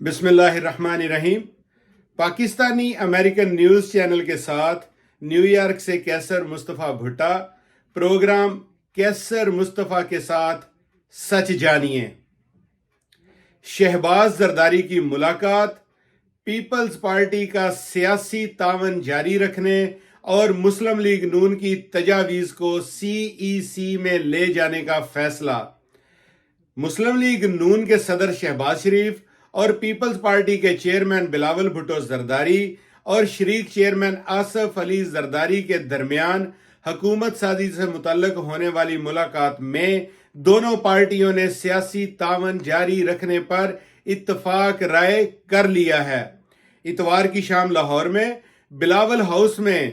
بسم اللہ الرحمن الرحیم۔ پاکستانی امریکن نیوز چینل کے ساتھ نیو یارک سے کیسر مصطفیٰ بھٹا، پروگرام کیسر مصطفیٰ کے ساتھ سچ جانیے۔ شہباز زرداری کی ملاقات، پیپلز پارٹی کا سیاسی تعاون جاری رکھنے اور مسلم لیگ نون کی تجاویز کو CEC میں لے جانے کا فیصلہ۔ مسلم لیگ نون کے صدر شہباز شریف اور پیپلز پارٹی کے چیئرمین بلاول بھٹو زرداری اور شریک چیئرمین آصف علی زرداری کے درمیان حکومت سازی سے متعلق ہونے والی ملاقات میں دونوں پارٹیوں نے سیاسی تعاون جاری رکھنے پر اتفاق رائے کر لیا ہے۔ اتوار کی شام لاہور میں بلاول ہاؤس میں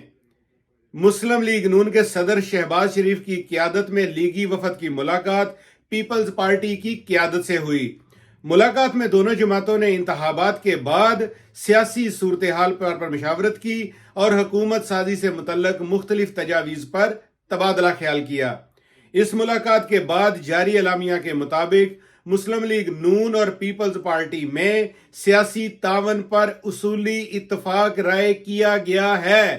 مسلم لیگ نون کے صدر شہباز شریف کی قیادت میں لیگی وفد کی ملاقات پیپلز پارٹی کی قیادت سے ہوئی۔ ملاقات میں دونوں جماعتوں نے انتخابات کے بعد سیاسی صورتحال پر مشاورت کی اور حکومت سازی سے متعلق مختلف تجاویز پر تبادلہ خیال کیا۔ اس ملاقات کے بعد جاری اعلامیہ کے مطابق مسلم لیگ نون اور پیپلز پارٹی میں سیاسی تعاون پر اصولی اتفاق رائے کیا گیا ہے۔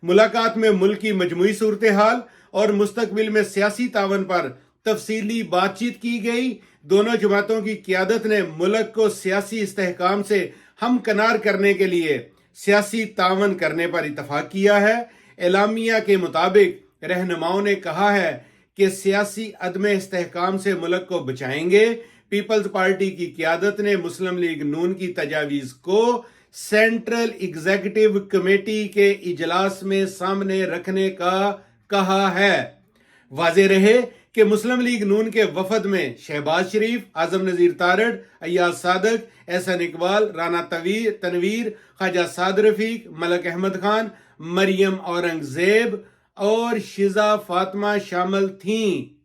ملاقات میں ملک کی مجموعی صورتحال اور مستقبل میں سیاسی تعاون پر تفصیلی بات چیت کی گئی۔ دونوں جماعتوں کی قیادت نے ملک کو سیاسی استحکام سے ہمکنار کرنے کے لیے سیاسی تعاون کرنے پر اتفاق کیا ہے۔ اعلامیہ کے مطابق رہنماؤں نے کہا ہے کہ سیاسی عدم استحکام سے ملک کو بچائیں گے۔ پیپلز پارٹی کی قیادت نے مسلم لیگ نون کی تجاویز کو سینٹرل ایگزیکٹو کمیٹی کے اجلاس میں سامنے رکھنے کا کہا ہے۔ واضح رہے کہ مسلم لیگ نون کے وفد میں شہباز شریف، اعظم نذیر تارڑ، ایاز صادق، احسن اقبال، رانا تنویر، خواجہ سعد رفیق، ملک احمد خان، مریم اورنگزیب اور شیزا فاطمہ شامل تھیں۔